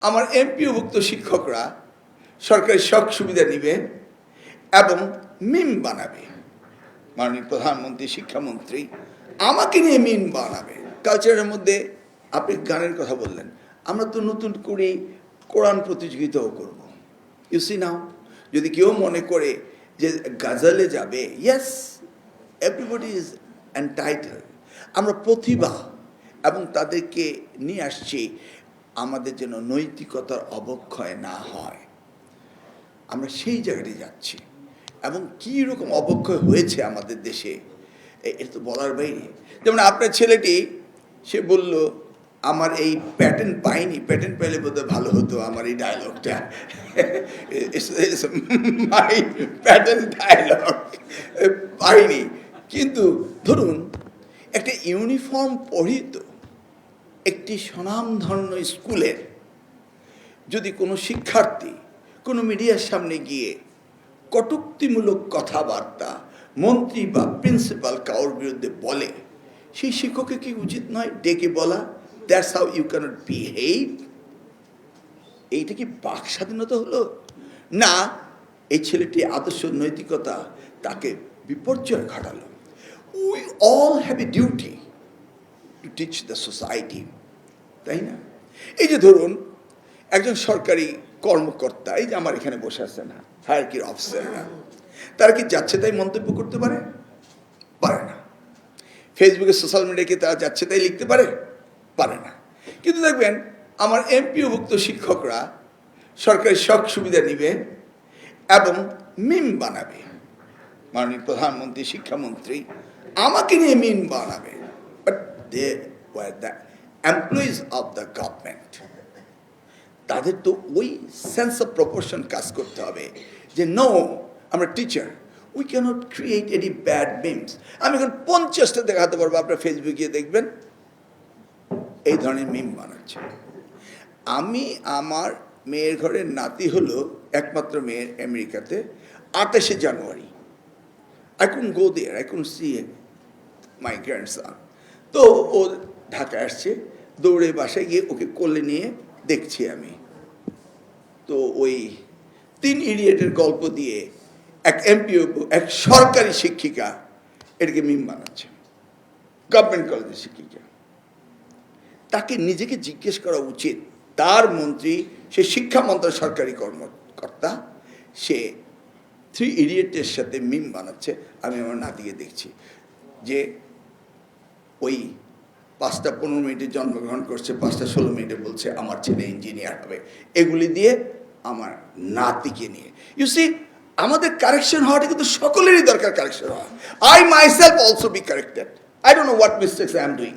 আমার এমপিওভুক্ত শিক্ষকরা সরকারি সব সুবিধা নিবে এবং মিম বানাবে। মাননীয় প্রধানমন্ত্রী, শিক্ষামন্ত্রী আমাকে নিয়ে মিম বানাবে। কালচারের মধ্যে আপনি গানের কথা বললেন, আমরা তো নতুন করে কোরআন প্রতিযোগিতাও করব। ইউ সি নাও, যদি কেউ মনে করে যে গাজালে যাবে, ইয়েস, এভরিবডি ইজ এন্টাইটেলড। আমরা প্রতিভা এবং তাদেরকে নিয়ে আসছি আমাদের যেন নৈতিকতার অবক্ষয় না হয়। আমরা সেই জায়গাটি যাচ্ছি এবং কী রকম অবক্ষয় হয়েছে আমাদের দেশে এটা তো বলার বাইরে। যেমন আপনার ছেলেটি, সে বলল আমার এই প্যাটার্ন পাইনি, প্যাটার্ন পেলে বোধহয় ভালো হতো আমার এই ডায়লগটা। মাই প্যাটার্ন ডায়লগ পাইনি। কিন্তু ধরুন একটা ইউনিফর্ম পরিহিত একটি স্বনামধন্য স্কুলের যদি কোনো শিক্ষার্থী কোনো মিডিয়ার সামনে গিয়ে কটূক্তিমূলক কথাবার্তা মন্ত্রী বা প্রিন্সিপাল কারোর বিরুদ্ধে বলে, সেই শিক্ষকের কি উচিত নয় ডেকে বলা, that's how you can't behave? এইটা কি বাক স্বাধীনতা হলো? না, এই ছেলেটি আদর্শ নৈতিকতা তাকে বিপর্যয় ঘটালো। We all have a duty to teach the society, তাই না? এই যে ধরুন একজন সরকারি কর্মকর্তা, এই যে আমার এখানে বসে আছে না, হায়ারকির অফিসাররা, তারা কি যাচ্ছে তাই মন্তব্য করতে পারে? পারে না। ফেসবুকে, সোশ্যাল মিডিয়ায় কি তারা যাচ্ছে তাই লিখতে পারে? পারে না। কিন্তু দেখবেন আমার এমপিওভুক্ত শিক্ষকরা সরকারি সব সুবিধা নিবে এবং মিম বানাবে। মাননীয় প্রধানমন্ত্রী, শিক্ষামন্ত্রী আমাকে নিয়ে মিম বানাবে। But they were the employees of the government. তাদের তো ওই সেন্স অফ প্রপোর্শন কাজ করতে হবে যে নো, আমরা teacher, we can't create any bad memes. আমি এখন 50টা দেখাতে পারবো, আপনার ফেসবুকে গিয়ে দেখবেন এই ধরনের মিম বানাচ্ছে। আমি আমার মেয়ের ঘরের নাতি হলো একমাত্র মেয়ের আমেরিকাতে, 28শে জানুয়ারি। I couldn't go there, I couldn't see my grandson. তো ও ঢাকায় আসছে, দৌড়ে বাসায় গিয়ে ওকে কোলে নিয়ে দেখছি আমি। তো ওই 3 ইডিয়েটের গল্প দিয়ে এক এমপিও, এক সরকারি শিক্ষিকা এটাকে মিম বানাচ্ছে, গভর্নমেন্ট কলেজের শিক্ষিকা। তাকে নিজেকে জিজ্ঞেস করা উচিত, তার মন্ত্রী, সে শিক্ষা মন্ত্রণালয়ের সরকারি কর্মকর্তা, সে 3 ইডিয়েটের সাথে মিম বানাচ্ছে। আমি আমার নাতিকে দেখছি যে ওই 5টা 15 মিনিটে জন্মগ্রহণ করছে, 5টা 16 মিনিটে বলছে আমার ছেলে ইঞ্জিনিয়ার হবে। এগুলি দিয়ে আমার নাতিকে নিয়ে, ইউ সি, আমাদের কারেকশন হওয়াটা কিন্তু সকলেরই দরকার, কারেকশন হওয়া। I myself also be corrected. I don't know what mistakes I am doing.